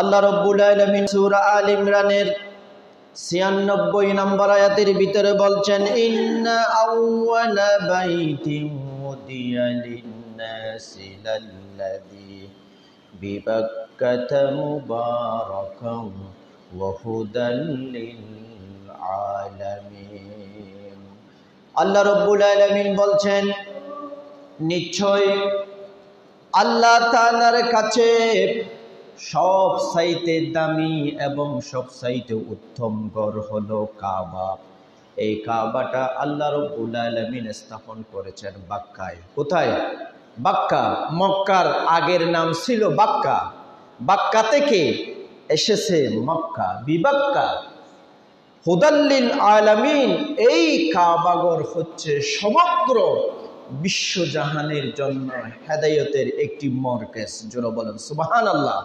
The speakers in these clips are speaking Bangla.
আল্লাহ রাব্বুল আলামিন সূরা আল ইমরানের ৯৬ নম্বর আয়াতের ভিতরে বলছেন, ইন্না আউওয়ালা বাইতিন উদিয়া লিন-নাসি লাল্লাযী বিবাক্কাতা মুবারাকান ওয়া হুদাল লিল আলামিন। আল্লাহ রাব্বুল আলামিন বলছেন, নিশ্চয় আল্লাহ তাআলার কাছে সব চাইতে দামি এবং সব চাইতে উত্তম ঘর হলো কাবা। এই কাবাটা আল্লাহ রাব্বুল আলামিন স্থাপন করেছেন বাক্কায়। কোথায়? বাক্কা। মক্কার আগের নাম ছিল বাক্কা, বাক্কা থেকে এসেছে মক্কা, বিবাক্কা। হুদাল্লিল আলামিন, এই কাবাঘর হচ্ছে সমগ্র বিশ্বজাহানের জন্য হেদায়েতের একটি মরকেজ। জোরে বলেন সুবহানাল্লাহ।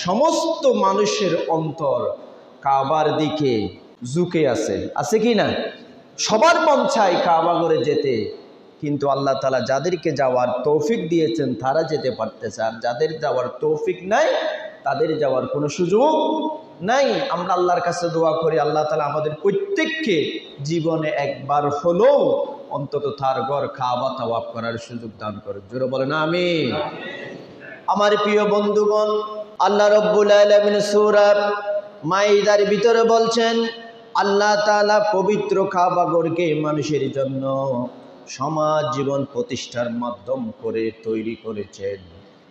সমস্ত মানুষের অন্তর কাবার দিকে ঝুঁকে আছে কি না? সবার মন চায় কাবাঘরে যেতে, কিন্তু আল্লাহ তাআলা যাদেরকে যাওয়ার তৌফিক দিয়েছেন তারা যেতে পারতেছে, আর যাদের যাওয়ার তৌফিক নাই তাদের যাওয়ার কোনো সুযোগ নাই। আমরা আল্লাহর কাছে দোয়া করি, আল্লাহ তাআলা আমাদের প্রত্যেককে জীবনে একবার হলেও অন্তত তার ঘর কাবা তাওয়াফ করার সুযোগ দান করুন। জোরে বলেন আমিন। আমার প্রিয় বন্ধুগণ, আল্লাহ রাব্বুল আলামিন সূরা মাইদার ভিতরে বলছেন, আল্লাহ তাআলা পবিত্র কাবা ঘরকে মানুষের জন্য সমাজ জীবন প্রতিষ্ঠার মাধ্যম করে তৈরি করেছেন।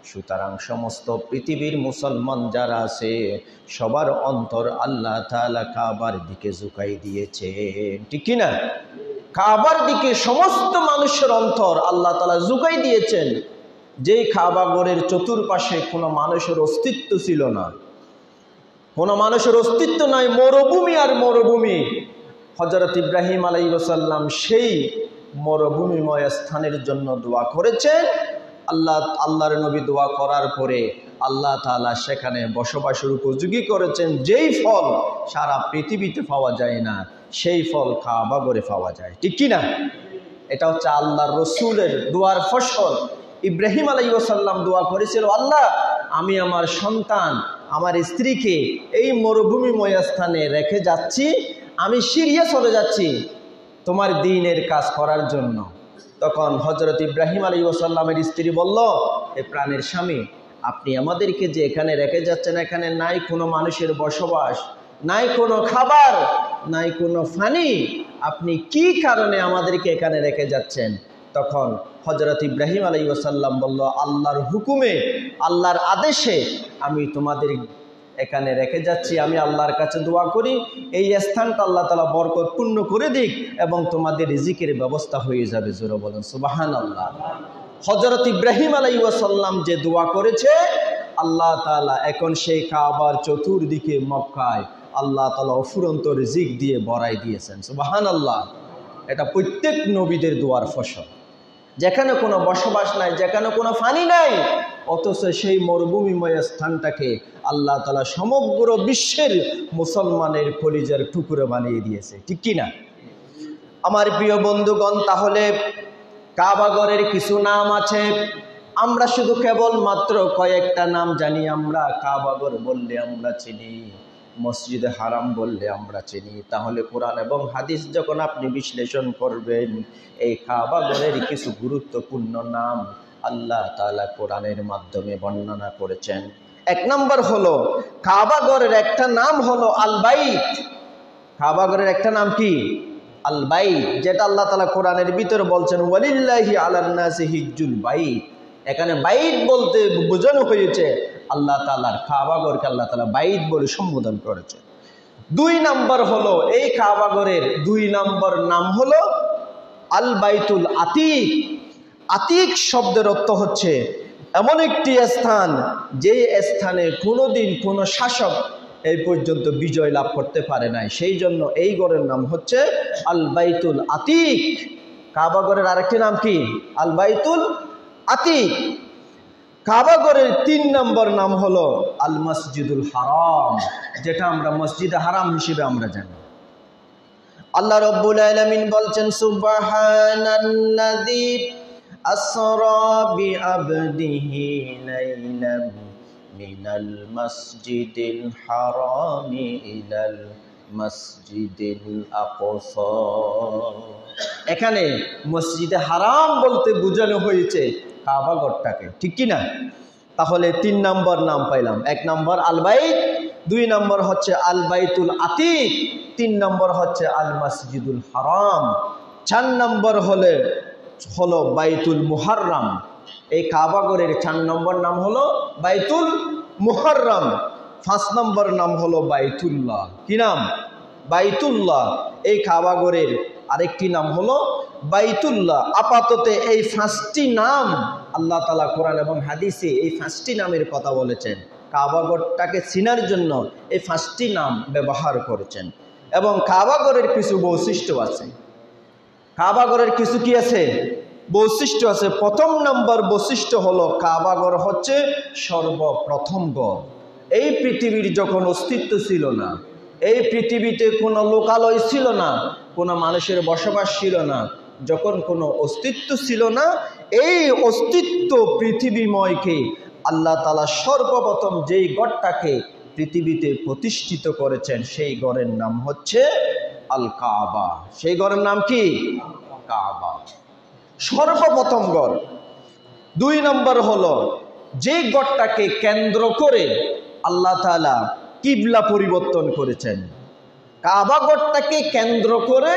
সুতরাং সমস্ত পৃথিবীর মুসলমান যারা আছে সবার অন্তর আল্লাহ তাআলা কাবার দিকে ঝুঁকাই দিয়েছে, ঠিক কি না? কাবার দিকে সমস্ত মানুষের অন্তর আল্লাহ তাআলা ঝুঁকাই দিয়েছেন। যেই কাবা ঘরের চতুর্পাশে কোনো মানুষের অস্তিত্ব ছিল না, কোনো মানুষের অস্তিত্ব নাই, মরুভূমি আর মরুভূমি। হযরত ইব্রাহিম আলাইহিস সালাম সেই মরুভূমিময় স্থানের জন্য দোয়া করেছেন। আল্লাহর নবী দোয়া করার পরে আল্লাহ তাআলা সেখানে বসবাসের উপযোগী করেছেন। যেই ফল সারা পৃথিবীতে পাওয়া যায় না, সেই ফল কাবা ঘরে পাওয়া যায়, ঠিক কি না? এটা হচ্ছে আল্লাহর রসুলের দোয়ার ফসল। ইব্রাহিম আলাইহিস সালাম দোয়া করেছিল, আল্লাহ আমি আমার সন্তান, আমার স্ত্রীকে এই মরুভূমিময় স্থানে রেখে যাচ্ছি, আমি সিরিয়া চলে যাচ্ছি তোমার দ্বীনের কাজ করার জন্য। তখন হযরত ইব্রাহিম আলাইহিস সালামের স্ত্রী বলল, এ প্রাণের স্বামী, আপনি আমাদেরকে যে এখানে রেখে যাচ্ছেন, এখানে নাই কোনো মানুষের বসবাস, নাই কোনো খাবার, নাই কোনো পানি, আপনি কি কারণে আমাদেরকে এখানে রেখে যাচ্ছেন? তখন হযরত ইব্রাহিম আলাইহিস সালাম বলল, আল্লাহর হুকুমে, আল্লাহর আদেশে আমি তোমাদের এখানে রেখে যাচ্ছি। আমি আল্লাহর কাছে দোয়া করি এই স্থানটা আল্লাহ তাআলা বরকতপূর্ণ করে দিক এবং তোমাদের রিজিকের ব্যবস্থা হয়ে যাবে। জোরে বলেন সুবহানাল্লাহ। হযরত ইব্রাহিম আলাইহিস সালাম যে দোয়া করেছে, আল্লাহ তাআলা এখন সেই কাবার চতুর্দিকে মক্কায় আল্লাহ তাআলা অফুরন্ত রিজিক দিয়ে ভরাই দিয়েছেন। সুবহানাল্লাহ। এটা প্রত্যেক নবীদের দোয়ার ফসল। যেখানে কোনো বসবাস নাই, যেখানে কোনো পানি নাই, অথচ সেই মরুভূমিময় স্থানটাকে আল্লাহ তাআলা সমগ্র বিশ্বের মুসলমানের কলিজার টুকরো বানিয়ে দিয়েছে, ঠিক কি না? আমার প্রিয় বন্ধুগণ, তাহলে কাবা ঘরের কিছু নাম আছে, আমরা শুধু কেবল মাত্র কয়েকটা নাম জানি। আমরা কাবা ঘর বললে আমরা চিনি, মসজিদে হারাম বললে আমরা চিনি। তাহলে কোরআন এবং হাদিস যখন আপনি বিশ্লেষণ করবেন, এই কাবা ঘরের কিছু গুরুত্বপূর্ণ নাম আল্লাহ তাআলা কোরআনের মাধ্যমে বর্ণনা করেছেন। এক নম্বর হলো, কাবা ঘরের একটা নাম হলো আল বাইত। কাবা ঘরের একটা নাম কি? আল বাইত, যেটা আল্লাহ তাআলা কোরআনের ভিতরে বলছেন, ওয়ালিল্লাহি আলান নাসি হিজ্জুল বাইত। এখানে বাইত বলতে বোঝানো হয়েছে আল্লাহ তাআলার কাবা ঘরকে আল্লাহ তাআলা বাইত বলে সম্বোধন করেছে। দুই নাম্বার হলো, এই কাবা ঘরের দুই নাম্বার নাম হলো আল বাইতুল আতিক। আতিক শব্দের অর্থ হচ্ছে এমন একটি স্থান, যে স্থানে কোনোদিন কোনো শাসক এই পর্যন্ত বিজয় লাভ করতে পারে নাই, সেই জন্য এই ঘরের নাম হচ্ছে আল বাইতুল আতিক। কাবা ঘরের আরেকটি নাম কি? আল বাইতুল আতিক। কাবা ঘরের তিন নম্বর নাম হলো আল মসজিদুল হারাম, যেটা আমরা মসজিদে হারাম হিসেবে আমরা জানি। আল্লাহ রাব্বুল আলামিন বলছেন, সুবহানাল্লাযী আসরা বিআবদিহি লাইলাম মিনাল মসজিদিল হারামি ইলাল মসজিদিল আকসা। এখানে মসজিদে হারাম বলতে বোঝানো হয়েছে কাবা ঘরটাকে, ঠিক কি না? তাহলে 3 নম্বর নাম পাইলাম। 1 নম্বর আল বাইত, 2 নম্বর হচ্ছে আল বাইতুল আতিক, 3 নম্বর হচ্ছে আল মসজিদুল হারাম, 4 নম্বর হলো বাইতুল মুহাররম। এই কাবা ঘরের 4 নম্বর নাম হলো বাইতুল মুহাররম। 5 নম্বর নাম হলো বাইতুল্লাহ। কি নাম? বাইতুল্লাহ। এই কাবা ঘরের আরেকটি নাম হলো বাইতুল্লাহ। আপাতত এই 5টি নাম আল্লাহ তাআলা কোরআন এবং হাদিসে এই 5টি নামের কথা বলেছেন। কাবা ঘরটাকে চিনার জন্য এই 5টি নাম ব্যবহার করেছেন। এবং কাবা ঘরের কিছু বৈশিষ্ট্য আছে। কাবা ঘরের কিছু কি আছে? বৈশিষ্ট্য আছে। 1 নম্বর বৈশিষ্ট্য হলো কাবা ঘর হচ্ছে সর্বপ্রথম ঘর। এই পৃথিবীর যখন অস্তিত্ব ছিল না, এই পৃথিবীতে কোনো লোকালয় ছিল না, কোনো মানুষের বসবাস ছিল না, যখন কোনো অস্তিত্ব ছিল না, এই অস্তিত্ব পৃথিবীময়কে আল্লাহ তাআলা সর্বপ্রথম যেই গড়টাকে পৃথিবীতে প্রতিষ্ঠিত করেছেন সেই গড়ের নাম হচ্ছে আল কাবা। সেই গড়ের নাম কি? কাবা, সর্বপ্রথম গড়। 2 নম্বর হলো যে গড়টাকে কেন্দ্র করে আল্লাহ তাআলা কিবলা পরিবর্তন করেছেন। কাবা গড়টাকে কেন্দ্র করে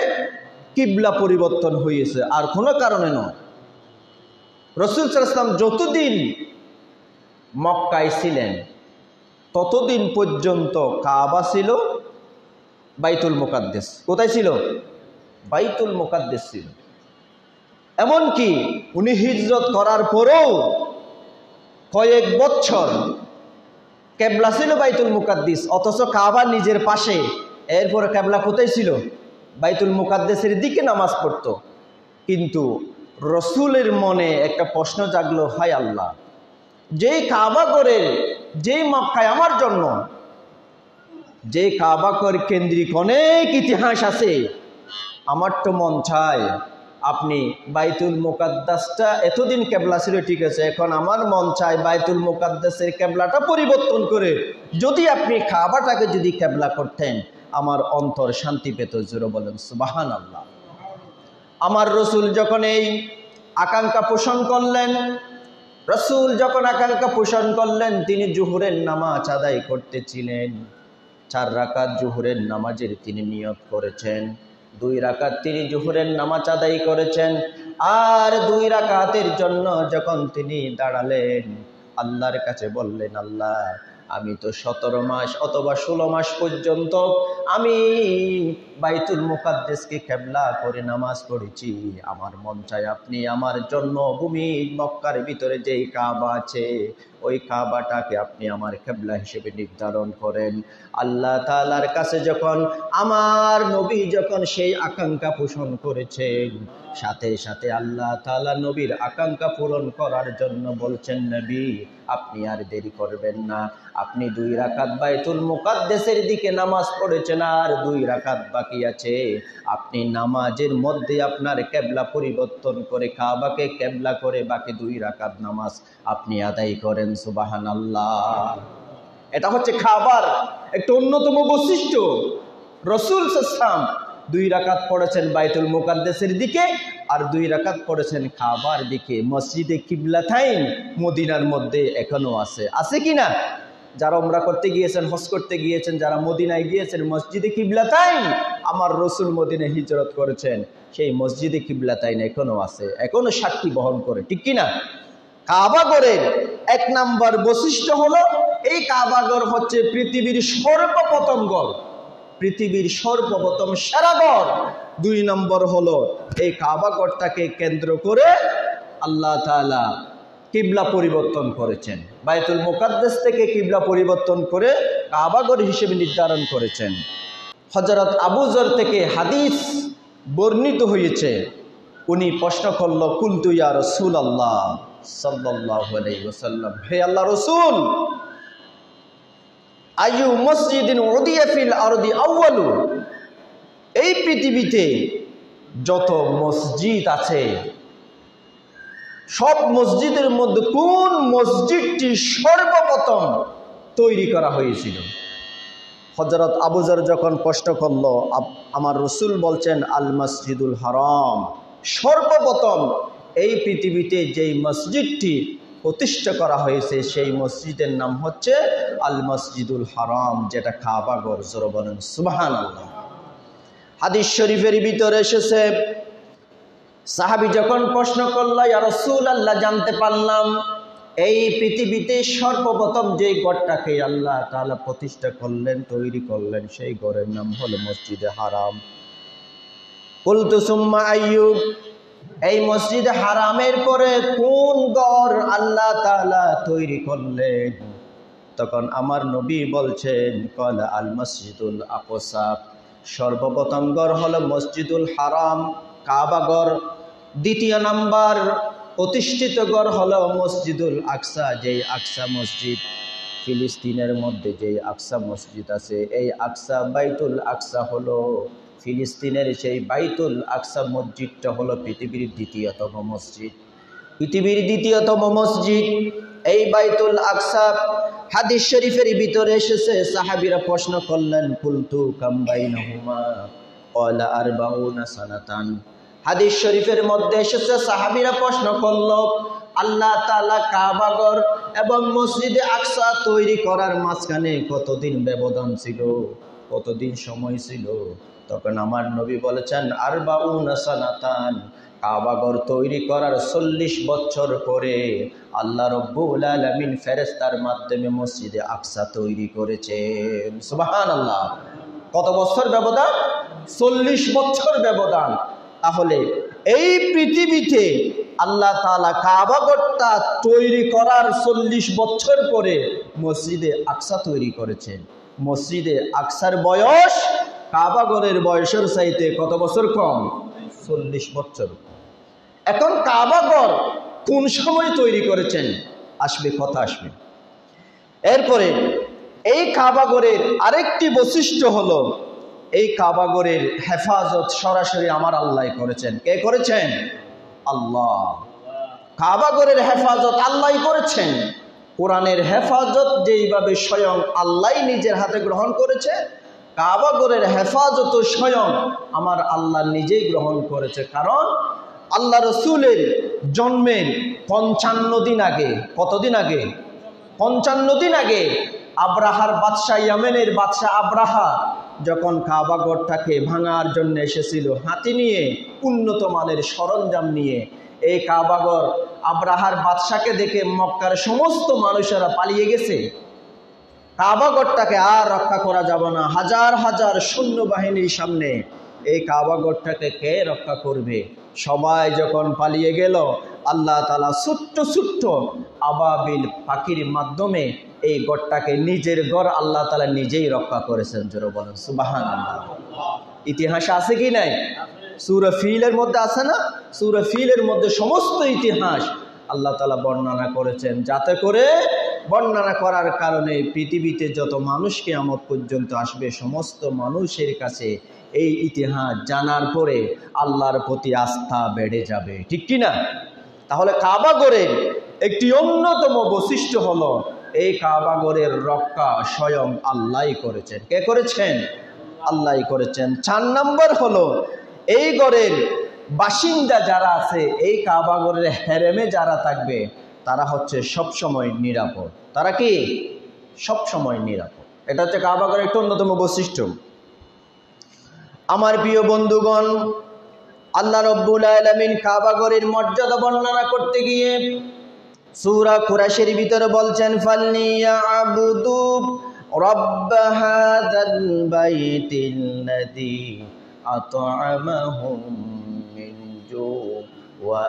কিবলা পরিবর্তন হয়েছে, আর কোনো কারণে নয়। রাসূল সাল্লাল্লাহু আলাইহি ওয়াসাল্লাম যতদিন মক্কায় ছিলেন ততদিন পর্যন্ত কাবা ছিল বাইতুল মুকাদ্দাস। কোথায় ছিল? বাইতুল মুকাদ্দাস ছিল। এমনকি উনি হিজরত করার পরেও কয়েক বছর কেবলা ছিল বাইতুল মুকাদ্দাস, অথচ কাবা নিজের পাশে। এরপরে কেবলা কোথায় ছিল? বাইতুল মুকাদ্দাসের দিকে নামাজ পড়তো। কিন্তু রসুলের মনে একটা প্রশ্ন জাগলো, হায় আল্লাহ, যেই কাবা করে, যেই মক্কায় আমার জন্ম, যে কাবা করে কেন্দ্রিক অনেক ইতিহাস আছে, আমার তো মন চায় আপনি বাইতুল মুকাদ্দাসটা, এতদিন কেবলা ছিল ঠিক আছে, এখন আমার মন চায় বাইতুল মুকাদ্দাসের কেবলাটা পরিবর্তন করে যদি আপনি কাবাটাকে যদি কেবলা করতেন, আমার অন্তর শান্তি পেত। জোরে বলেন সুবহানাল্লাহ। আমার রসুল যখন এই আকাঙ্ক্ষা পোষণ করলেন, রসুল যখন আকাঙ্ক্ষা পোষণ করলেন, তিনি জোহরের নামাজ আদায় করতেছিলেন। 4 রাকাত জোহরের নামাজের তিনি নিয়ত করেছেন। 2 রাকাত তিনি জোহরের নামাজ আদায় করেছেন। আর 2 রাকাতের জন্য যখন তিনি দাঁড়ালেন, আল্লাহর কাছে বললেন, আল্লাহ, আমি তো 17 মাস অথবা 16 মাস পর্যন্ত আমি বাইতুল মুকাদ্দাসকে কেবলা করে নামাজ পড়েছি। আমার মন চায় আপনি আমার জন্মভূমি মক্কার ভিতরে যেই কাবা আছে, ওই কাবাটাকে আপনি আমার কেবলা হিসেবে নির্ধারণ করেন। আল্লাহ তাআলার কাছে যখন আমার নবী যখন সেই আকাঙ্ক্ষা পোষণ করেছেন, সাথে সাথে আল্লাহ তাআলা নবীর আকাঙ্ক্ষা পূরণ করার জন্য বলছেন, নবী আপনি আর দেরি করবেন না, আপনি 2 রাকাত বাইতুল মুকাদ্দাসের দিকে নামাজ পড়েছেন, আর 2 রাকাত বাকি আছে, আপনি নামাজের মধ্যে আপনার কেবলা পরিবর্তন করে কাবাকে কেবলা করে বাকি 2 রাকাত নামাজ আপনি আদায় করেন। সুবহানাল্লাহ। এটা হচ্ছে কাবার একটা অন্যতম বৈশিষ্ট্য। রাসূল সাল্লাল্লাহু আলাইহি ওয়াসাল্লাম 2 রাকাত পড়েছেন বাইতুল মুকাদ্দাসের দিকে, আর 2 রাকাত পড়েছেন কাবার দিকে। মসজিদে কিবলাতাইন মদিনার মধ্যে এখনো আছে, আছে কিনা? যারা উমরা করতে গিয়েছেন, হজ করতে গিয়েছেন, যারা মদিনায় গিয়েছেন, মসজিদে কিবলাতাইন, আমার রসুল মদিনায় হিজরত করেছেন, সেই মসজিদে কিবলাতাইন এখনো আছে, এখনো সাক্ষী বহন করে, ঠিক কিনা? কাবা ঘরের 1 নম্বর বৈশিষ্ট্য হলো এই কাবা ঘর হচ্ছে পৃথিবীর সর্বপ্রথম ঘর, পৃথিবীর সর্বপ্রথম সেরা ঘর। 2 নম্বর হলো এই কাবা ঘরটাকে কেন্দ্র করে আল্লাহ তাআলা কিবলা পরিবর্তন করেছেন, বাইতুল মুকাদ্দাস থেকে কিবলা পরিবর্তন করে কাবা ঘর হিসেবে নির্ধারণ করেছেন। হযরত আবু যর থেকে হাদিস বর্ণিত হয়েছে, উনি প্রশ্ন করল, কুলতু ইয়া রাসূলুল্লাহ সাল্লাল্লাহু আলাইহি ওয়াসাল্লাম, হে আল্লাহ রাসূল, আইয়ু মসজিদিন উদিয়া ফিল আরদি আউয়ালু, এই পৃথিবীতে যত মসজিদ আছে সব মসজিদের মধ্যে কোন মসজিদটি সর্বপ্রথম তৈরি করা হয়েছিল। হযরত আবু যর যখন প্রশ্ন করল, আমার রাসূল বলছেন আল মসজিদুল হারাম, সর্বপ্রথম এই পৃথিবীতে যেই মসজিদটি প্রতিষ্ঠা করা হয়েছে সেই মসজিদের নাম হচ্ছে আল মসজিদুল হারাম, যেটা কাবা ঘর। জোরে বলেন সুবহানাল্লাহ। হাদিস শরীফের ভিতরে এসেছে, সাহাবী যখন প্রশ্ন করল, ইয়া রাসূলুল্লাহ, জানতে পারলাম এই পৃথিবীতে সর্বপ্রথম যে ঘরটাকে আল্লাহ তাআলা প্রতিষ্ঠা করলেন, তৈরি করলেন, সেই ঘরের নাম হলো মসজিদে হারাম। কুলতু সুম্মা আইয়ুব, এই মসজিদে হারামের পরে কোন ঘর আল্লাহ তাআলা তৈরি করলেন? তখন আমার নবী বলছেন, ক্বালা আল মসজিদুল আকসা, সর্বপ্রথম ঘর হলো মসজিদুল হারাম, কাবা ঘর। দ্বিতীয় নাম্বার প্রতিষ্ঠিত ঘর হলো মসজিদুল আকসা, যেই আকসা মসজিদ ফিলিস্তিনের মধ্যে যেই আকসা মসজিদ আছে, এই আকসা বাইতুল আকসা হলো ফিলিস্তিনের সেই বাইতুল আকসা মসজিদটা হলো পৃথিবীর দ্বিতীয়তম মসজিদ। পৃথিবীর দ্বিতীয়তম মসজিদ এই বাইতুল আকসা। হাদিস শরীফের ভিতরে এসেছে, সাহাবীরা প্রশ্ন করলেন, কুলতু কাম বাইনাহুমা, ক্বালা আরবাউনা সানাতান। হাদিস শরীফের মধ্যে এসেছে, সাহাবীরা প্রশ্ন করল, আল্লাহ তাআলা কাবা ঘর এবং মসজিদে আকসা তৈরি করার মাঝখানে কতদিন ব্যবধান ছিল, কতদিন সময় ছিল? তখন আমার নবী বলেছেন, আরবাউনা সানাতান, কাবা ঘর তৈরি করার 40 বছর পরে আল্লাহ রব্বুল আলামিন ফেরেশতার মাধ্যমে মসজিদে আকসা তৈরি করেছেন। সুবহানাল্লাহ। কত বছর ব্যবধান? 40 বছর ব্যবধান। তাহলে এই পৃথিবীতে আল্লাহ তাআলা কাবা ঘরটা তৈরি করার 40 বছর পরে মসজিদে আকসা তৈরি করেছেন। মসজিদে আকসার বয়স কাবা ঘরের বয়সের চাইতে কত বছর কম? 40 বছর। এখন কাবা ঘর কোন সময় তৈরি করেছেন আসবে, কথা আসবে। এরপরে এই কাবা ঘরের আরেকটি বৈশিষ্ট্য হলো, এই কাবা ঘরের হেফাজত সরাসরি আমার আল্লাহ করেছেন। কে করেছেন? আল্লাহ। কাবা ঘরের হেফাজত আল্লাহ করেছেন। কোরআনের হেফাজত যেইভাবে স্বয়ং আল্লাহ নিজের হাতে গ্রহণ করেছে, কাবা ঘরের হেফাজত স্বয়ং আমার আল্লাহ নিজেই গ্রহণ করেছে। কারণ আল্লাহ রসুলের জন্মের 55 দিন আগে, কতদিন আগে? 55 দিন আগে আব্রাহার বাদশাহ, ইয়ামেনের বাদশাহ আব্রাহা যখন কাবা ঘরটাকে ভাঙার জন্য এসেছিল হাতি নিয়ে, উন্নত মানের সরঞ্জাম নিয়ে, এই কাবা ঘর আব্রাহার বাদশাকে দেখে মক্কার সমস্ত মানুষেরা পালিয়ে গেছে। কাবা ঘরটাকে আর রক্ষা করা যাবে না, হাজার হাজার সৈন্যবাহিনীর সামনে এই কাবা ঘরটাকে কে রক্ষা করবে? সবাই যখন পালিয়ে গেল, আল্লাহ তাআলা ছোট্ট ছোট্ট আবাবিল পাখির মাধ্যমে এই ঘরটাকে, নিজের ঘর আল্লাহ তাআলা নিজেই রক্ষা করেছেন। জোরে বলেন সুবহানাল্লাহ। ইতিহাসে আছে কি নাই? সূরা ফিলের মধ্যে আছে না? সূরা ফিলের মধ্যে সমস্ত ইতিহাস আল্লাহ তাআলা বর্ণনা করেছেন, যাতে করে বর্ণনা করার কারণে পৃথিবীতে যত মানুষ কিয়ামত পর্যন্ত আসবে, সমস্ত মানুষের কাছে এই ইতিহাস জানার পরে আল্লাহর প্রতি আস্থা বেড়ে যাবে। ঠিক কি না? তাহলে কাবা ঘরের একটি অন্যতম বৈশিষ্ট্য হলো, এই কাবা ঘরের রক্ষা স্বয়ং আল্লাহই করেছেন। কে করেছেন? আল্লাহই করেছেন। 4 নম্বর হলো, এই ঘরের বাসিন্দা যারা আছে, এই কাবা ঘরের হেরেমে যারা থাকবে, তারা হচ্ছে সবসময় নিরাপদ। তারা কি? সবসময় নিরাপদ। এটা হচ্ছে কাবা ঘরের একটা অন্যতম বৈশিষ্ট্য। আমার প্রিয় বন্ধুগণ, আল্লাহ রব্বুল আলামিন কাবা ঘরের মর্যাদা বর্ণনা করতে গিয়ে সূরা কুরাইশের ভিতরে বলছেন, ফালইয়াবুদু রাব্ব হাযাল বাইতিল্লাযী আত'আমাহুম মিন জু' ওয়া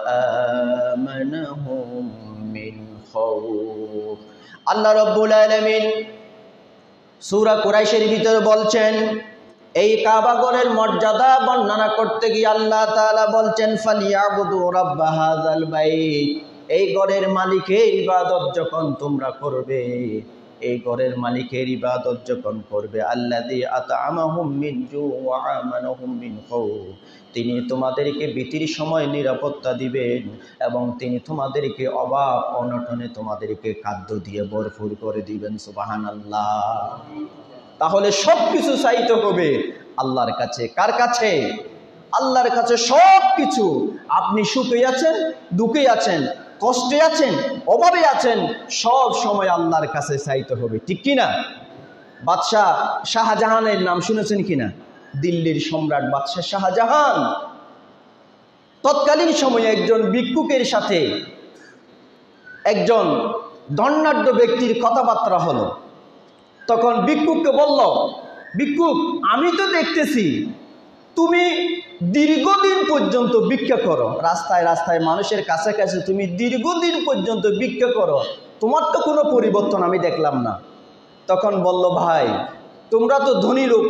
আমানাহুম মিন খাউফ। আল্লাহ রব্বুল আলামিন সূরা কুরাইশের ভিতরে বলছেন, এই কাবা ঘরের মর্যাদা বর্ণনা করতে গিয়ে আল্লাহ তাআলা বলছেন, ফালইয়াবুদু রাব্ব হাযাল বাইত, এই ঘরের মালিকের ইবাদত যখন তোমরা করবে, এই ঘরের মালিকের ইবাদত যখন করবে, আল্লাযী আত'আমাহুম মিন জু' ওয়া আমানাহুম মিন খাউফ, তিনি তোমাদেরকে ভীতির সময় নিরাপত্তা দিবেন এবং তিনি তোমাদেরকে অভাব অনটনে তোমাদেরকে খাদ্য দিয়ে ভরপুর করে দিবেন। সুবহানাল্লাহ। তাহলে সব কিছু চাইতে হবে আল্লাহর কাছে। কার কাছে? আল্লাহর কাছে সব কিছু। আপনি সুখে আছেন, দুঃখে আছেন, কষ্টে আছেন, অভাবে আছেন, সব সময় আল্লাহর কাছে চাইতে হবে, ঠিক কিনা? বাদশাহ শাহজাহানের নাম শুনেছেন কিনা? দিল্লির সম্রাট বাদশাহ শাহজাহান। তৎকালীন সময়ে একজন ভিক্ষুকের সাথে একজন ধনাঢ্য ব্যক্তির কথাবার্তা হলো। তখন ভিক্ষুককে বলল, ভিক্ষুক, আমি তো দেখতেছি তুমি দীর্ঘদিন পর্যন্ত ভিক্ষা করো, রাস্তায় রাস্তায় মানুষের কাছে কাছে তুমি দীর্ঘদিন পর্যন্ত ভিক্ষা করো, তোমার তো কোনো পরিবর্তন আমি দেখলাম না। তখন বলল, ভাই তোমরা তো ধনী লোক,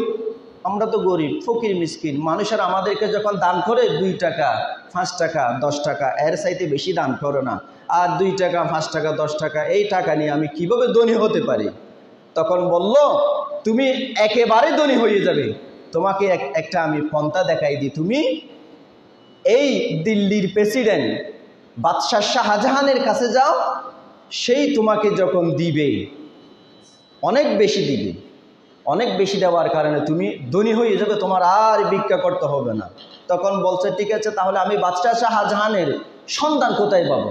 আমরা তো গরিব ফকির মিসকিন, মানুষের আমাদেরকে যখন দান করে 2 টাকা 5 টাকা 10 টাকা, এর চাইতে বেশি দান করো না, আর 2 টাকা 5 টাকা 10 টাকা এই টাকা নিয়ে আমি কিভাবে ধনী হতে পারি? তখন বলল, তুমি একেবারে ধনী হয়ে যাবে, তোমাকে একটা আমি পন্থা দেখাই দিই। তুমি এই দিল্লির প্রেসিডেন্ট বাদশাহ শাহজাহানের কাছে যাও, সেই তোমাকে যখন দিবে, অনেক বেশি দিবে, অনেক বেশি দেওয়ার কারণে তুমি ধনী হয়ে যাবে, তোমার আর ভিক্ষা করতে হবে না। তখন বলছে, ঠিক আছে, তাহলে আমি বাদশাহ শাহজাহানের সন্ধান কোথায় পাবো?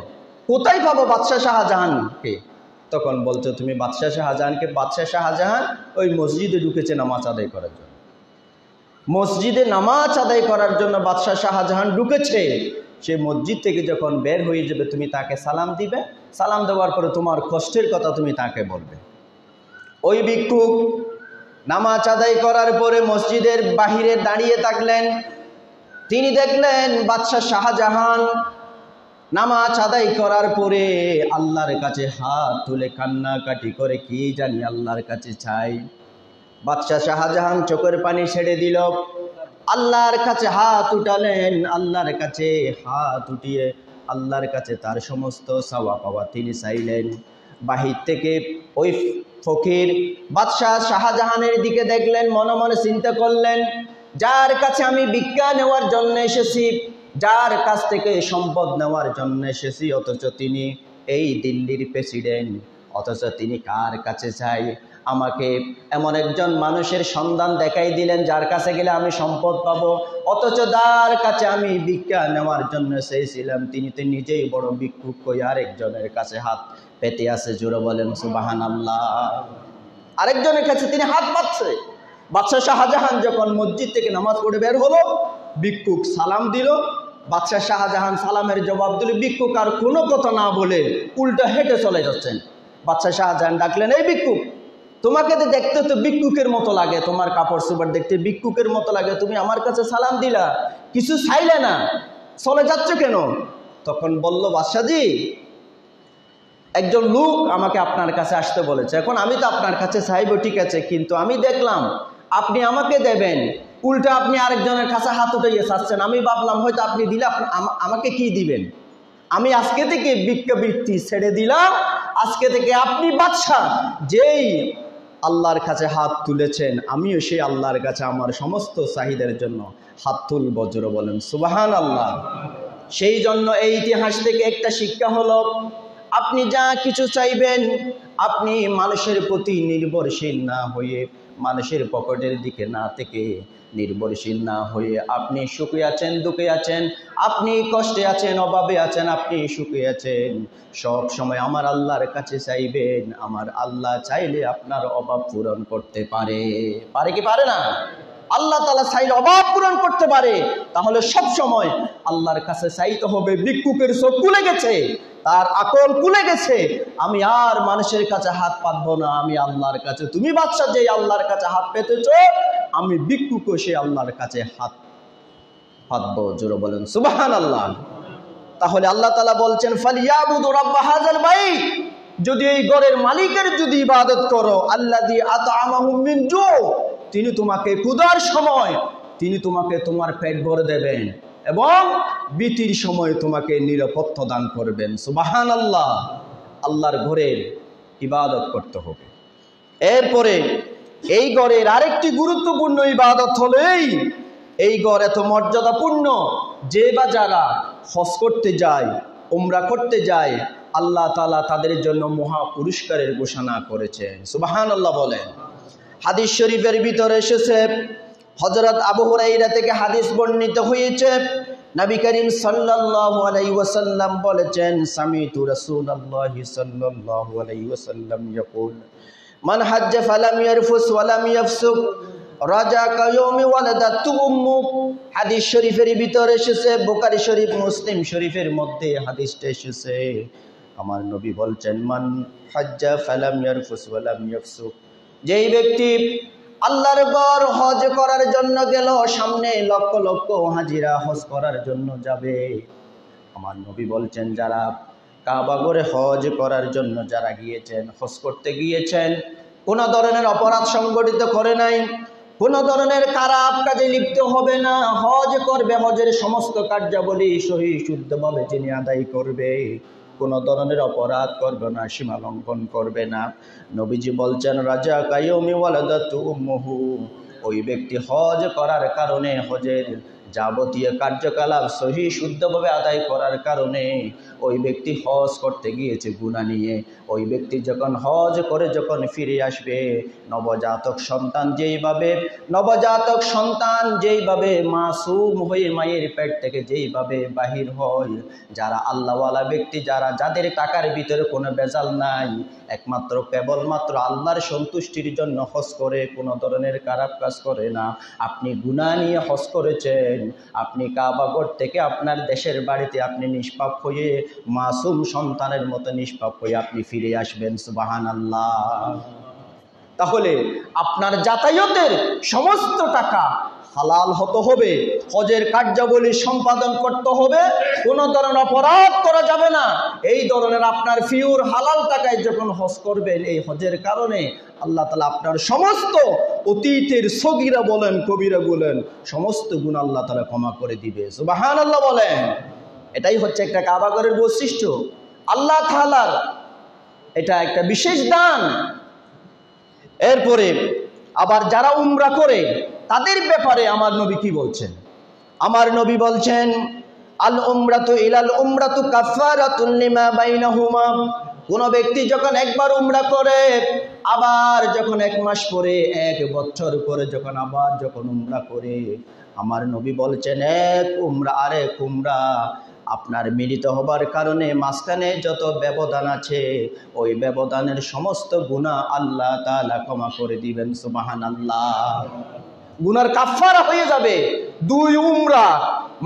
কোথায় পাবো বাদশাহ শাহজাহানকে? তখন বলছে, তুমি বাদশাহ শাহজাহানকে, বাদশাহ শাহজাহান ওই মসজিদে ঢুকেছে নামাজ আদায় করার জন্য। মসজিদে নামাজ আদায় করার জন্য বাদশাহ শাহজাহান ঢুকেছে। সে মসজিদ থেকে যখন বের হয়ে যাবে, তুমি তাকে সালাম দিবে, সালাম দেওয়ার পরে তোমার কষ্টের কথা তুমি তাকে বলবে। ওই ভিক্ষুক নামাজ আদায় করার পরে মসজিদের বাহিরে দাঁড়িয়ে থাকলেন। তিনি দেখলেন বাদশাহ শাহজাহান নামাজ আদায় করার পরে আল্লাহর কাছে হাত তুলে কান্নাকাটি করে কি জানি আল্লাহর কাছে চাই। বাদশাহ শাহজাহান চোখের পানি ছেড়ে দিল, আল্লাহর কাছে হাত উঠালেন, আল্লাহর কাছে হাত উঠিয়ে আল্লাহর কাছে তার সমস্ত চাওয়া পাওয়া তিনি চাইলেন। বাহির থেকে ওই ফকির বাদশাহ শাহজাহানের দিকে দেখলেন, মনে মনে চিন্তা করলেন, যার কাছে আমি ভিক্ষা নেওয়ার জন্য এসেছি, যার কাছ থেকে সম্পদ নেওয়ার জন্য এসেছি, অথচ তিনি এই দিল্লির প্রেসিডেন্ট, অথচ তিনি কার কাছে চাই? আমাকে এমন একজন মানুষের সন্ধান দেখাই দিলেন যার কাছে গেলে আমি সম্পদ পাবো, অথচ যার কাছে আমি ভিক্ষা নেওয়ার জন্য চেয়েছিলাম তিনি তো নিজেই বড় ভিক্ষুক, কই আরেকজনের কাছে হাত পেতে আছে। জোরে বলেন সুবহানাল্লাহ। আরেকজনের কাছে তিনি হাত পাচ্ছে। বাদশাহ শাহজাহান যখন মসজিদ থেকে নামাজ পড়ে বের হলো, ভিক্ষুক সালাম দিল, বাদশাহ শাহজাহান সালামের জবাব দিল, ভিক্ষুক আর কোনো কথা না বলে উল্টা হেঁটে চলে যাচ্ছেন। বাদশাহ শাহজাহান ডাকলেন, এই ভিক্ষুক, তোমাকে তো দেখতে তো ভিক্ষুকের মতো লাগে, তোমার কাপড় চোপড় দেখতে ভিক্ষুকের মতো লাগে, তুমি আমার কাছে সালাম দিলা, কিছু চাইলে না, চলে যাচ্ছ কেন? তখন বলল, বাদশাহজি, একজন লোক আমাকে আপনার কাছে আসতে বলেছে, এখন আমি তো আপনার কাছে চাইবো, ঠিক আছে, কিন্তু আমি দেখলাম আপনি আমাকে দেবেন, উল্টা আপনি আরেকজনের কাছে হাত উঠাইয়ে চাচ্ছেন। আমি ভাবলাম হয়তো আপনি দিলে আমাকে কি দিবেন। আমি আজকে থেকে ভিক্ষাবৃত্তি ছেড়ে দিলাম, আজকে থেকে আপনি বাদশাহ, যেই আল্লাহর কাছে হাত তুলেছেন আমিও সেই আল্লাহর কাছে আমার সমস্ত চাহিদার জন্য হাত তুলব। জোরে বলেন সুবহানাল্লাহ। সেই জন্য এই ইতিহাস থেকে একটা শিক্ষা হলো, আপনি যা কিছু চাইবেন, আপনি মানুষের প্রতি নির্ভরশীল না হয়ে, মানুষের পকেটের দিকে না থেকে নির্ভরশীল না হয়ে, আপনি সুখে আছেন, দুঃখে আছেন, আপনি কষ্টে আছেন, অভাবে আছেন, আপনি সুখে আছেন, সব সময় আমার আল্লাহর কাছে চাইবেন। আমার আল্লাহ চাইলে আপনার অভাব পূরণ করতে পারে। পারে কি পারে না? আল্লাহ তাআলা চাইলে অভাব পূরণ করতে পারে। তাহলে সব সময় আল্লাহর কাছে চাইতে হবে। ভিক্ষুকের চোখ খুলে গেছে, তার আকল খুলে গেছে, আমি আর মানুষের কাছে হাত পাতবো না, আমি আল্লাহর কাছে। তুমি বাদশা যে আল্লাহর কাছে হাত পেতেছো, আমি ভিক্ষুকও সে আল্লাহর কাছে হাত পাতবো। জোরে বলেন সুবহানাল্লাহ। তাহলে আল্লাহ তাআলা বলছেন, ফালিয়াবুদু রাব্ব হাযাল বাইত, যদি এই ঘরের মালিকের যদি ইবাদত করো, আল্লাযী আত'আমাহুম মিন জু, তিনি তোমাকে ক্ষুধার সময় তিনি তোমাকে তোমার পেট ভরে দেবেন এবং ভীতির সময় তোমাকে নিরাপত্তা দান করবেন। সুবহানাল্লাহ। আল্লাহর ঘরের ইবাদত করতে হবে। এরপরে এই ঘরের আরেকটি গুরুত্বপূর্ণ ইবাদত হলো এই ঘর এত মর্যাদাপূর্ণ যে বা যারা হজ করতে যায়, উমরা করতে যায়, আল্লাহ তাআলা তাদের জন্য মহা পুরস্কারের ঘোষণা করেছেন। সুবহানাল্লাহ বলেন। হাদিস শরীফের ভিতরে এসেছে, হযরত আবু হুরায়রা থেকে হাদিস বর্ণিত হয়েছে, নবী করিম সাল্লাল্লাহু আলাইহি ওয়াসাল্লাম বলেছেন, সামিতু রাসূলুল্লাহি সাল্লাল্লাহু আলাইহি ওয়াসাল্লাম ইয়াকুল, মান হাজ্জা ফালাম ইয়ারফুস ওয়ালাম ইয়াফসুক রাজা কায়ুমি ওয়ালাদাতু উম্মু। হাদিস শরীফের ভিতরে এসেছে, বুখারী শরীফ, মুসলিম শরীফের মধ্যে হাদিসটা এসেছে। আমার নবী বলছেন, মান হাজ্জা ফালাম ইয়ারফুস ওয়ালাম ইয়াফসুক, যেই ব্যক্তি আল্লাহর ঘর হজ করার জন্য গেল, সামনে লক্ষ লক্ষ হাজিরা হজ করার জন্য যাবে। আমার নবী বলছেন, যারা কাবা ঘরে হজ করার জন্য যারা গিয়েছেন, হজ করতে গিয়েছেন, কোন ধরনের অপরাধ সংগঠিত করে নাই, কোন ধরনের খারাপ কাজে লিপ্ত হবে না, হজ করবে, হজের সমস্ত কার্যাবলী সহি শুদ্ধভাবে যিনি আদায় করবে, কোন ধরনের অপরাধ করবে না, সীমা লঙ্ঘন করবে না। নবীজি বলছেন, রাজা কায়ুমি ওয়ালাদাতু উম্মুহু, ওই ব্যক্তি হজ করার কারণে, হজের যাবতীয় কার্যকলাপ সহি শুদ্ধভাবে আদায় করার কারণে ওই ব্যক্তি হজ করতে গিয়েছে গুনাহ নিয়ে। ওই ব্যক্তি যখন হজ করে যখন ফিরে আসবে, নবজাতক সন্তান যেইভাবে মাসুম হয়ে মায়ের পেট থেকে যেইভাবে বাহির হয়, যারা আল্লাহওয়ালা ব্যক্তি, যাদের টাকার ভিতরে কোনো ভেজাল নাই, একমাত্র কেবলমাত্র আল্লাহর সন্তুষ্টির জন্য হজ করে, কোনো ধরনের খারাপ কাজ করে না। আপনি গুনাহ নিয়ে হজ করেছেন, আপনি কাবা ঘর থেকে আপনার দেশের বাড়িতে আপনি নিষ্পাপ হয়ে, মাসুম সন্তানের মতো নিষ্পাপ হয়ে আপনি ফিরে আসবেন। সুবহানাল্লাহ। তাহলে আপনার যাতায়াতের সমস্ত টাকা হালাল হতে হবে, হজের কার্যাবলী সম্পাদন করতে হবে, কোনো ধরনের অপরাধ করা যাবে না। এই ধরনের আপনার ফিউর হালাল টাকায় যখন হজ করবেন, এই হজের কারণে আল্লাহ তাআলা আপনার সমস্ত অতীতের সগীরা বলেন, কবিরা বলেন, সমস্ত গুনাহ আল্লাহ তাআলা ক্ষমা করে দিবে। সুবহানাল্লাহ বলেন। এটাই হচ্ছে একটা কাবা ঘরের বৈশিষ্ট্য, আল্লাহ তাআলার এটা একটা বিশেষ দান। এরপরে আবার যারা উমরা করে তাদের ব্যাপারে আমার নবী কি বলছেন? আমার নবী বলছেন, আল উমরাতু ইলাল উমরাতু কাফারাতুন লিমা বাইনাহুমা। কোন ব্যক্তি যখন একবার উমরা করে, আবার যখন 1 মাস পরে, 1 বছর পরে যখন উমরা করে, আমার নবী বলছেন, এক উমরা আরেক উমরা আপনার মিলিত হবার কারণে মাঝখানে যত ব্যবধান আছে, ওই ব্যবধানের সমস্ত গুনাহ আল্লাহ তাআলা ক্ষমা করে দিবেন। সুবহানাল্লাহ। গুনার কাফারা হয়ে যাবে। 2 উমরা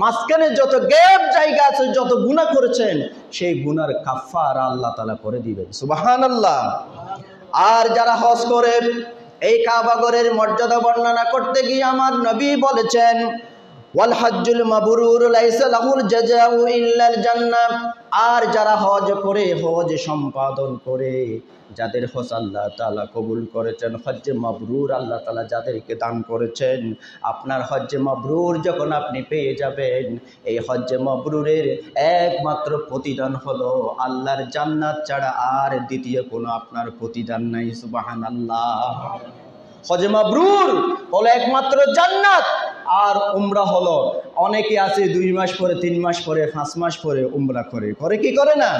মাঝখানে যত গ্যাপ জায়গা আছে, যত গুনাহ করেছেন, সেই গুনার কাফারা আল্লাহ তাআলা করে দিবেন। সুবহানাল্লাহ। আর যারা হজ করে, এই কাবা ঘরের মর্যাদা বর্ণনা করতে গিয়ে আমার নবী বলেছেন, ওয়াল হজ্জুল মাবরুর লাইসা লাহুল জাযাউ ইল্লাল জান্নাহ। আর যারা হজ করে, হজ সম্পাদন করে, যাদের হজ আল্লাহ তাআলা কবুল করেছেন, হজ্জে মাবরুর আল্লাহ তাআলা যাদেরকে দান করেছেন, আপনার হজ্জে মাবরুর যখন আপনি পেয়ে যাবেন, এই হজ্জে মাবরুরের একমাত্র প্রতিদান হলো আল্লাহর জান্নাত ছাড়া আর দ্বিতীয় কোনো আপনার প্রতিদান নাই। সুবহানাল্লাহ। হজ্জে মাবরুর হলো একমাত্র জান্নাত। আর উমরা হলো, অনেকে আছে 2 মাস পরে, 3 মাস পরে, 5 মাস পরে উমরা করে কি করে না?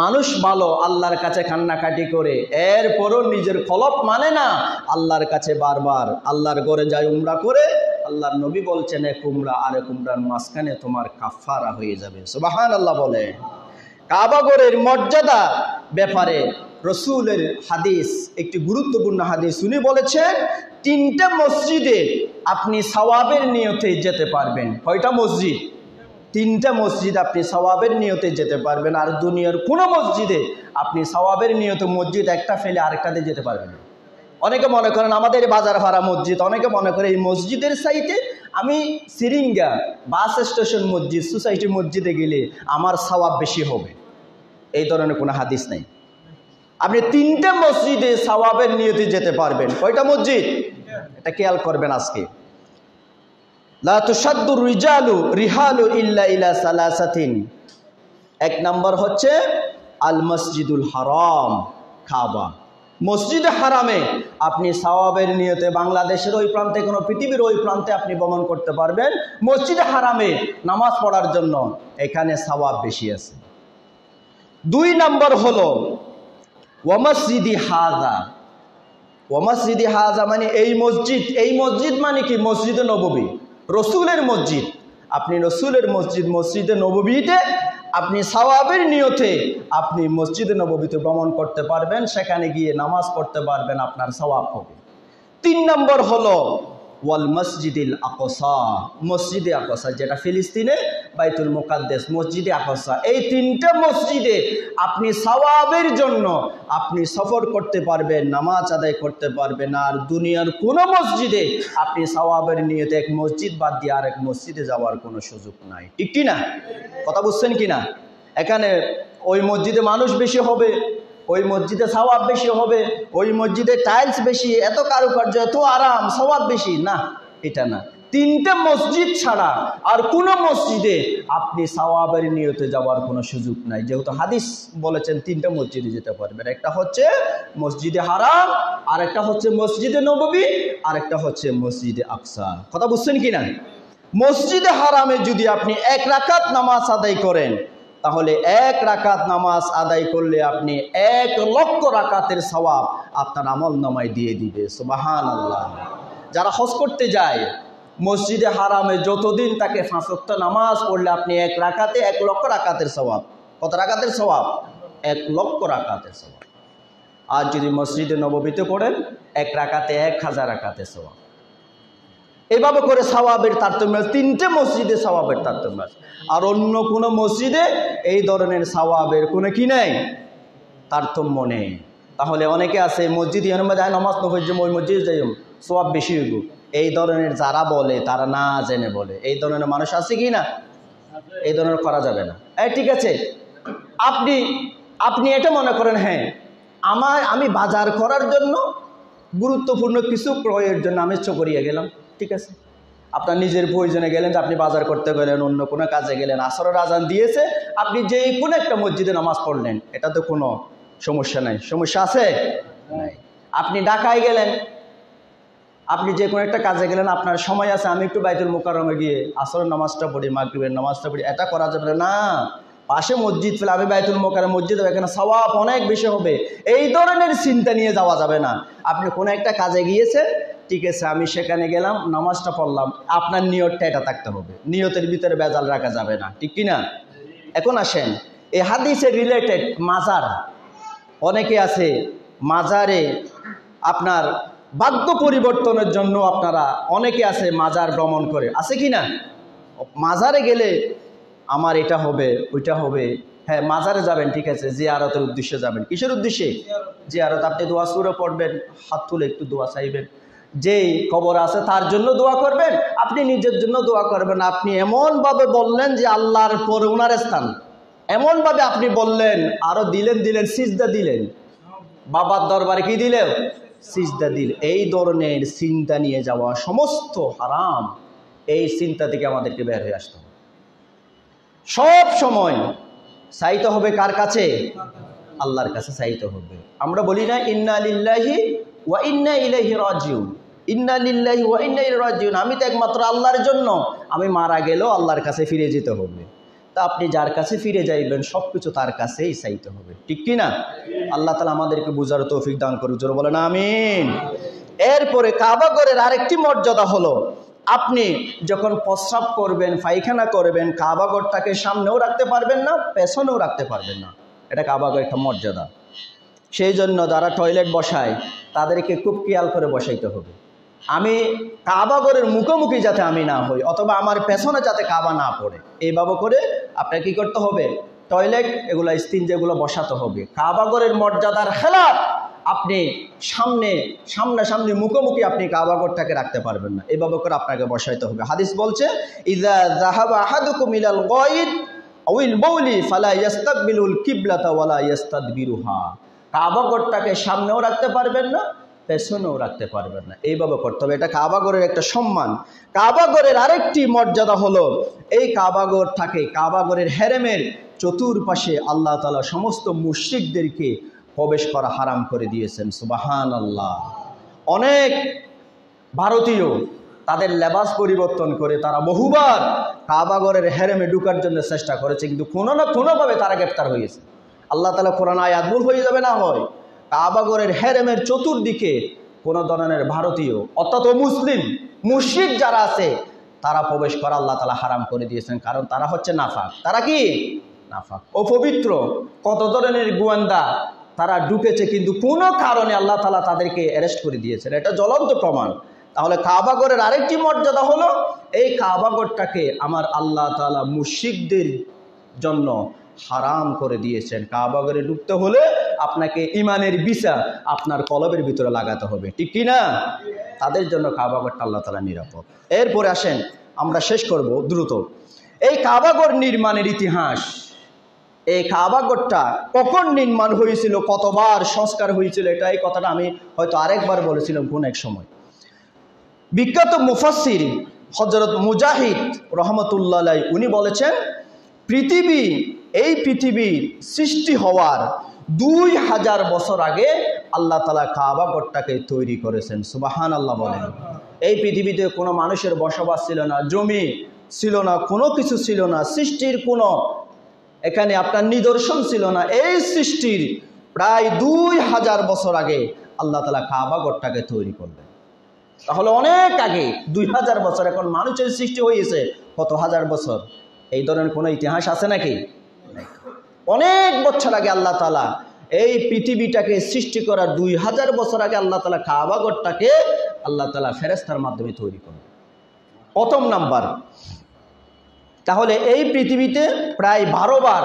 মানুষ ভালো, আল্লাহর কাছে কান্নাকাটি করে, এরপরও নিজের খলপ মানে না, আল্লাহর কাছে বারবার আল্লাহর ঘরে যায় উমরা করে। আল্লাহর নবী বলছেন, এক উমরা আরেক উমরার মাঝখানে তোমার কাফারা হয়ে যাবে। সুবহানাল্লাহ বলে। কাবা ঘরের মর্যাদা ব্যাপারে রসুলের হাদিস, একটি গুরুত্বপূর্ণ হাদিস, উনি বলেছেন 3টা মসজিদে আপনি সওয়াবের নিয়তে যেতে পারবেন। কয়টা মসজিদ? 3টা মসজিদ আপনি সওয়াবের নিয়তে যেতে পারবেন। আর দুনিয়ার কোনো মসজিদে আপনি সওয়াবের নিয়তে মসজিদ একটা ফেলে আরেকটাতে যেতে পারবেন। অনেকে মনে করেন আমাদের বাজার ভাড়া মসজিদ, অনেকে মনে করে এই মসজিদের সাইতে আমি সিরিঙ্গা বাস স্টেশন মসজিদ, সোসাইটি মসজিদে গেলে আমার সওয়াব বেশি হবে। এই ধরনের কোনো হাদিস নাই। আপনি 3টা মসজিদে সওয়াবের নিয়তে যেতে পারবেন। কয়টা মসজিদ? এটা খেয়াল করবেন আজকে। লা তুশাদ্দু রিহালু ইল্লা ইলা সালাসাতিন। 1 নম্বর হচ্ছে আল মসজিদুল হারাম, কাবা। মসজিদে হারামে আপনি সওয়াবের নিয়তে বাংলাদেশের ওই প্রান্তে, কোনো পৃথিবীর ওই প্রান্তে আপনি ভ্রমণ করতে পারবেন মসজিদে হারামে নামাজ পড়ার জন্য, এখানে সওয়াব বেশি আছে। 2 নম্বর হলো ওয়ামসজিদি হাজা। ওয়ামসজিদি হাজা মানে এই মসজিদ, এই মসজিদ মানে কি? মসজিদে নববী, রসুলের মসজিদ। আপনি রসুলের মসজিদ মসজিদে নববীতে আপনি সওয়াবের নিয়তে আপনি মসজিদে নববীতে ভ্রমণ করতে পারবেন, সেখানে গিয়ে নামাজ পড়তে পারবেন, আপনার সওয়াব হবে। 3 নম্বর হলো ওয়াল মসজিদিল আকসা, মসজিদে আকসা যেটা ফিলিস্তিনে বাইতুল মুকাদ্দাস, মসজিদে আকসা। এই 3টা মসজিদে আপনি সওয়াবের জন্য আপনি সফর করতে পারবেন, নামাজ আদায় করতে পারবেন। আর দুনিয়ার কোনো মসজিদে আপনি সওয়াবের নিয়তে এক মসজিদ বাদ দিয়ে আরেক মসজিদে যাওয়ার কোনো সুযোগ নাই, ঠিক কি না? কথা বুঝছেন কি না? এখানে ওই মসজিদে মানুষ বেশি হবে, ওই মসজিদে সওয়াব বেশি হবে, ওই মসজিদে টাইলস বেশি, এত কারুকার্য, এত আরাম, সওয়াব বেশি, না, এটা না। 3টে মসজিদ ছাড়া আর কোনো মসজিদে আপনি সওয়াবের নিয়তে যাওয়ার কোনো সুযোগ নাই, যেহেতু হাদিস বলেছেন 3টে মসজিদে যেতে পারবেন। একটা হচ্ছে মসজিদে হারাম, আর একটা হচ্ছে মসজিদে নববী, আর একটা হচ্ছে মসজিদে আকসা। কথা বুঝছেন কি না? মসজিদে হারামে যদি আপনি 1 রাকাত নামাজ আদায় করেন, তাহলে 1 রাকাত নামাজ আদায় করলে আপনি 1 লক্ষ রাকাতের সওয়াব আপনার আমলনামায় দিয়ে দিবে। সুবহানাল্লাহ। যারা হজ করতে যায় মসজিদে হারামে যতদিন তাকে 5 ওয়াক্ত নামাজ পড়লে আপনি 1 রাকাতে 1 লক্ষ রাকাতের সওয়াব। কত রাকাতের সওয়াব? 1 লক্ষ রাকাতের সওয়াব। আর যদি মসজিদে নববীতে পড়েন 1 রাকাতে 1000 রাকাতের সওয়াব। এভাবে করে সওয়াবের তারতম্য, 3টে মসজিদে সওয়াবের তারতম্য। আর অন্য কোনো মসজিদে এই ধরনের সওয়াবের কোনো কি নেই, তারতম্য নেই। তাহলে অনেকে আছে মসজিদ যায় নামাজ নফল, ওই মসজিদে যাই সওয়াব বেশি হইব, এই ধরনের যারা বলে তারা না জেনে বলে। এই ধরনের মানুষ আছে কি না? এই ধরনের করা যাবে না। ঠিক আছে, আপনি এটা মনে করেন, হ্যাঁ আমি বাজার করার জন্য গুরুত্বপূর্ণ কিছু ক্রয়ের জন্য আমি চকরিয়া গেলাম, ঠিক আছে। আপনার নিজের প্রয়োজনে গেলেন, যে আপনি বাজার করতে গেলেন, অন্য কোনো কাজে গেলেন, আসরের আজান দিয়েছে, আপনি যে কোনো একটা মসজিদে নামাজ পড়লেন, এটাতে কোনো সমস্যা নাই। সমস্যা আছে? নাই। আপনি ঢাকায় গেলেন, আপনি যে কোনো একটা কাজে গেলেন, আপনার সময় আছে, আমি একটু বাইতুল মুকাররমে গিয়ে আসরের নামাজটা পড়ি, মাগরিবের নামাজটা পড়ি, এটা করা যাবে না। পাশে মসজিদ ফেলে আমি বাইতুল মুকাররমে মসজিদ, এখানে সওয়াব অনেক বেশি হবে, এই ধরনের চিন্তা নিয়ে যাওয়া যাবে না। আপনি কোনো একটা কাজে গিয়েছেন, ঠিক আছে, আমি সেখানে গেলাম, নামাজটা পড়লাম, আপনার নিয়তটা এটা থাকতে হবে, নিয়তের ভিতরে ভেজাল রাখা যাবে না, ঠিক কি না? এখন আসেন এই হাদিসের রিলেটেড মাজার। অনেকে আছে মাজারে আপনার ভাগ্য পরিবর্তনের জন্য আপনারা অনেকে আছে মাজার ভ্রমণ করে, আছে কি না? মাজারে গেলে আমার এটা হবে, ওইটা হবে। হ্যাঁ, মাজারে যাবেন, ঠিক আছে, জিয়ারতের উদ্দেশ্যে যাবেন। কিসের উদ্দেশ্যে? জিয়ারত। আপনি দোয়া সুরা পড়বেন, হাত তুলে একটু দোয়া চাইবেন, যেই কবর আছে তার জন্য দোয়া করবেন, আপনি নিজের জন্য দোয়া করবেন। আপনি এমনভাবে বললেন যে আল্লাহর পরে ওনার স্থান, এমনভাবে আপনি বললেন, আরো দিলেন সিজদা দিলেন, বাবার দরবারে কি দিলেন? সিজদা দিল। এই ধরনের চিন্তা নিয়ে যাওয়া সমস্ত হারাম। এই চিন্তা থেকে আমাদেরকে বের হয়ে আসতে হবে। সব সময় চাইতে হবে কার কাছে? আল্লাহর কাছে চাইতে হবে। আমরা বলি না ইন্না লিল্লাহি ওয়া ইন্না ইলাইহি রাজিউন, ইন্না লিল্লাহি ওয়া ইন্না ইলাইহি রাজিউন, আমি তো একমাত্র আল্লাহর জন্য, আমি মারা গেলেও আল্লাহর কাছে ফিরে যেতে হবে। তা আপনি যার কাছে ফিরে যাইবেন সবকিছু তার কাছেই চাইতে হবে, ঠিক কি না? আল্লাহ তাআলা আমাদেরকে বুঝার তৌফিক দান করুক, জোরে বলেন আমিন। এরপরে কাবা ঘরের আরেকটি মর্যাদা হলো, আপনি যখন প্রস্রাব করবেন, পায়খানা করবেন, কাবা ঘরটাকে সামনেও রাখতে পারবেন না, পেছনেও রাখতে পারবেন না। এটা কাবা ঘরের একটা মর্যাদা। সেই জন্য যারা টয়লেট বসায় তাদেরকে খুব খেয়াল করে বসাইতে হবে। আমি কাবা ঘরের মুখোমুখি যাতে আমি না হই, অথবা আমার পেছনে যাতে কাবা না পড়ে, এইভাবে করে আপনাকে কি করতে হবে? টয়লেট এগুলো স্টিন যেগুলো বসাতে হবে। কাবা ঘরের মর্যাদার খেলাফ আপনি সামনাসামনি মুখোমুখি আপনি কাবা ঘরটাকে রাখতে পারবেন না, এইভাবে করে আপনাকে বসাইতে হবে। হাদিস বলছে ইযা যাহাবা আহাদুকুম ইলাল গায়দ আউল বাউলি ফালা ইস্তাকবিলুল কিবলাতা ওয়ালা ইস্তাদবিরুহা। কাবা ঘরটাকে সামনেও রাখতে পারবেন না, পেছনেও রাখতে পারবেন না, এইভাবে করতে হবে। এটা কাবা ঘরের একটা সম্মান। কাবা ঘরের আরেকটি মর্যাদা হলো, এই কাবা ঘর থাকে, কাবা ঘরের হেরেমের চতুর্পাশে আল্লাহ তাআলা সমস্ত মুশরিকদেরকে প্রবেশ করা হারাম করে দিয়েছেন। সুবহানাল্লাহ। অনেক ভারতীয় তাদের লেবাস পরিবর্তন করে তারা বহুবার কাবাগরের হেরেমে ঢুকার জন্য চেষ্টা করেছে, কিন্তু কোনো না কোনোভাবে তারা গ্রেফতার হয়েছে। আল্লাহ তাআলা কোরআন আয়াত ভুল হয়ে যাবে না হয়, কাবাগরের হেরেমের চতুর্দিকে কোনো ধরনের ভারতীয় অর্থাৎ মুসলিম মুশরিক যারা আছে তারা প্রবেশ করা আল্লাহ তাআলা হারাম করে দিয়েছেন, কারণ তারা হচ্ছে নাফাক। তারা কি নাফাক, অপবিত্র। কত ধরনের গোয়েন্দা তারা ঢুকেছে, কিন্তু কোনো কারণে আল্লাহ তাআলা তাদেরকে অ্যারেস্ট করে দিয়েছেন। এটা জ্বলন্ত প্রমাণ। তাহলে কাবাগরের আরেকটি মর্যাদা হলো, এই কাবাগরটাকে আমার আল্লাহ তাআলা মুশরিকদের জন্য হারাম করে দিয়েছেন। কাবাগরে ঢুকতে হলে আপনাকে ইমানের ভিসা আপনার কলবের ভিতরে লাগাতে হবে, ঠিক কি না? তাদের জন্য কাবাগরটা আল্লাহ তাআলা নিরাপদ। এরপরে আসেন আমরা শেষ করব দ্রুত। এই কাবাগর নির্মাণের ইতিহাস, এই কাবাগরটা কখন নির্মাণ হয়েছিল, কতবার সংস্কার হয়েছিল, এই কথাটা আমি হয়তো আরেকবার বলেছিলাম কোন এক সময়। বিখ্যাত মুফাসসির হযরত মুজাহিদ রহমতুল্লাহ আলাইহি উনি বলেছেন, এই পৃথিবীর সৃষ্টি হওয়ার 2000 বছর আগে আল্লাহ তাআলা কাবাগরটাকে তৈরি করেছেন। সুবহানাল্লাহ বলেন। এই পৃথিবীতে কোনো মানুষের বসবাস ছিল না, জমি ছিল না, কোনো কিছু ছিল না, সৃষ্টির কোনো এখানে আপনার নিদর্শন ছিল না। এই সৃষ্টির প্রায় 2000 বছর আগে আল্লাহ তাআলা কাবাগরটাকে তৈরি করলেন। তাহলে অনেক আগে 2000 বছর, এখন মানুষের সৃষ্টি হয়েছে কত হাজার বছর, এই ধরনের কোনো ইতিহাস আছে নাকি? অনেক বছর আগে আল্লাহ তাআলা এই পৃথিবীটাকে সৃষ্টি করার 2000 বছর আগে আল্লাহ তাআলা কাবাগরটাকে আল্লাহ তাআলা ফেরেশতার মাধ্যমে তৈরি করলেন। প্রথম নাম্বার, তাহলে এই পৃথিবীতে প্রায় 12 বার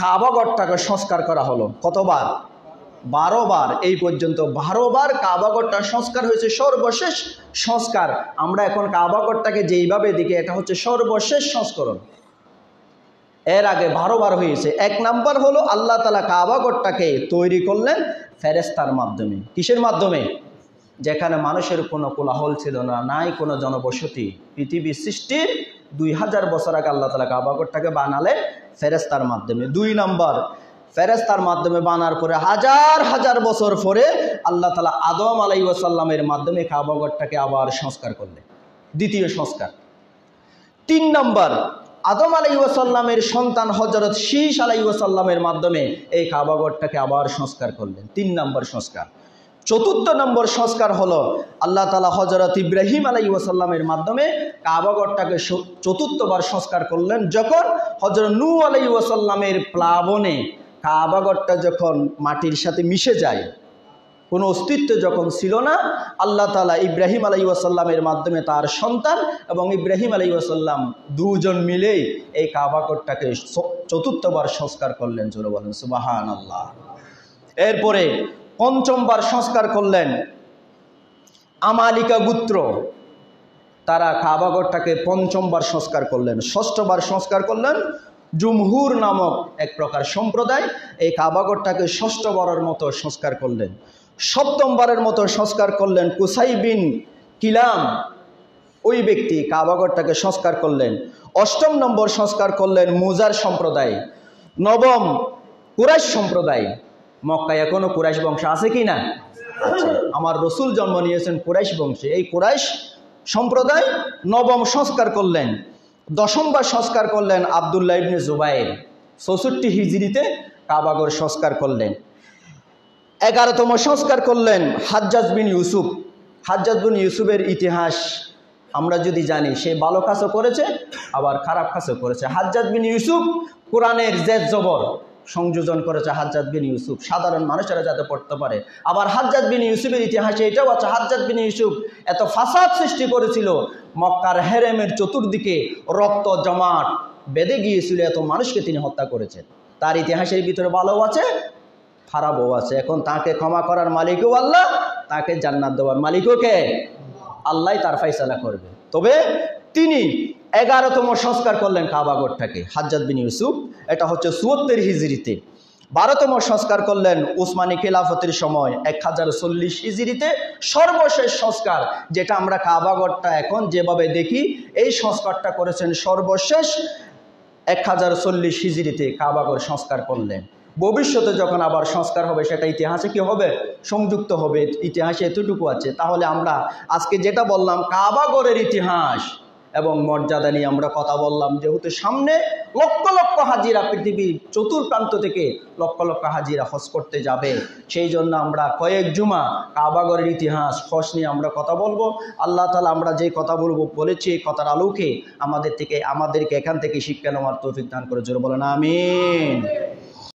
কাবাগরটাকে সংস্কার করা হলো। কতবার? 12 বার। এই পর্যন্ত 12 বার কাবাগরটা সংস্কার হয়েছে। সর্বশেষ সংস্কার আমরা এখন কাবাগরটাকে যেইভাবে দেখি, এটা হচ্ছে সর্বশেষ সংস্করণ। এর আগে 12 বার হয়েছে। এক নাম্বার হলো আল্লাহ তাআলা কাবাগরটাকে তৈরি করলেন ফেরেশতার মাধ্যমে। কিসের মাধ্যমে? যেখানে মানুষের কোনো কোলাহল ছিল না, নাই কোনো জনবসতি। পৃথিবী সৃষ্টির 2000 বছর আগে আল্লাহ তাআলা কাবাগরটাকে বানালেন ফেরেশতার মাধ্যমে। 2 নাম্বার, ফেরেশতার মাধ্যমে বানার পরে হাজার হাজার বছর পরে আল্লাহ তাআলা আদম আলাইহিস সালামের মাধ্যমে কাবাগরটাকে আবার সংস্কার করলেন, দ্বিতীয় সংস্কার। 3 নাম্বার, আদম আলাইহিস সালামের সন্তান হযরত শীশ আলাইহিস সালামের মাধ্যমে এই কাবাগরটাকে আবার সংস্কার করলেন, 3 নাম্বার সংস্কার। 4 নম্বর সংস্কার হলো আল্লাহ তাআলা হযরত ইব্রাহিম আলাইহিস সালামের মাধ্যমে কাবাগরটাকে 4বার সংস্কার করলেন, যখন হযরত নূহ আলাইহিস সালামের প্লাবনে কাবাগরটা যখন মাটির সাথে মিশে যায়, কোনো অস্তিত্ব যখন ছিল না, আল্লাহ তাআলা ইব্রাহিম আলাইহিস সালামের মাধ্যমে তার সন্তান এবং ইব্রাহিম আলাইহিস সালাম দুজন মিলেই এই কাবাগরটাকে 4বার সংস্কার করলেন। জোরে বলেন সুবহানাল্লাহ। এরপরে 5বার সংস্কার করলেন আমালিকা গোত্র, তারা কাবাগরটাকে 5বার সংস্কার করলেন। 6বার সংস্কার করলেন জুমহুর নামক এক প্রকার সম্প্রদায়, এই কাবাগরটাকে 6বারের মতো সংস্কার করলেন। 7মবারের মতো সংস্কার করলেন কুসাই বিন কিলাম, ওই ব্যক্তি কাবাগরটাকে সংস্কার করলেন। 8ম নম্বর সংস্কার করলেন মুজার সম্প্রদায়। 9ম কুরাইশ সম্প্রদায়। মক্কায় এখনো কুরাইশ বংশ আছে কি না? আমার রসুল জন্ম নিয়েছেন কুরাইশ বংশে। এই কুরাইশ সম্প্রদায় 9ম সংস্কার করলেন। 10মবার সংস্কার করলেন আব্দুল্লাহ ইবনে জুবাইর, 64 হিজরিতে কাবাগর সংস্কার করলেন। 11তম সংস্কার করলেন হাজ্জাজ বিন ইউসুফ। হাজ্জাজ বিন ইউসুফের ইতিহাস আমরা যদি জানি, সে ভালো কাজও করেছে আবার খারাপ কাজও করেছে। হাজ্জাজ বিন ইউসুফ কোরআনের জেদ জবর সংযোজন করেছে। হাজ্জাজ বিন ইউসুফ সাধারণ মানুষেরা যাতে পড়তে পারে। আবার হাজ্জাজ বিন ইউসুফের ইতিহাসে এটাও আছে, হাজ্জাজ বিন ইউসুফ এত ফাসাদ সৃষ্টি করেছিল, মক্কার হেরেমের চতুর্দিকে রক্ত জমাট বেঁধে গিয়েছিল, এত মানুষকে তিনি হত্যা করেছেন। তার ইতিহাসের ভিতরে ভালোও আছে খারাপও আছে। এখন তাকে ক্ষমা করার মালিকও আল্লাহ, তাকে জান্নাত দেওয়ার মালিকও কে? আল্লাহ তার ফায়সালা করবে। তবে তিনি 11তম সংস্কার করলেন কাবাগরটাকে, হাজ্জাজ বিন ইউসুফ। এটা হচ্ছে 74 হিজরিতে। 12তম সংস্কার করলেন উসমানী খেলাফতের সময় 1040 হিজরিতে। সর্বশেষ সংস্কার, যেটা আমরা কাবাগরটা এখন যেভাবে দেখি, এই সংস্কারটা করেছেন সর্বশেষ 1040 হিজরিতে কাবাগর সংস্কার করলেন। ভবিষ্যতে যখন আবার সংস্কার হবে সেটা ইতিহাসে কি হবে, সংযুক্ত হবে। ইতিহাসে এতটুকু আছে। তাহলে আমরা আজকে যেটা বললাম কাবাগরের ইতিহাস এবং মর্যাদা নিয়ে আমরা কথা বললাম, যেহেতু সামনে লক্ষ লক্ষ হাজিরা পৃথিবীর চতুর্প্রান্ত থেকে লক্ষ লক্ষ হাজিরা হজ করতে যাবে, সেই জন্য আমরা কয়েক জুমা কাবাগরের ইতিহাস হজ নিয়ে আমরা কথা বলবো। আল্লাহ তাআলা আমরা যে কথা বলেছি এই কথার আলোকে আমাদেরকে এখান থেকে শিক্ষা নেওয়ার তৌফিক দান করে, জোরে বলেন আমিন।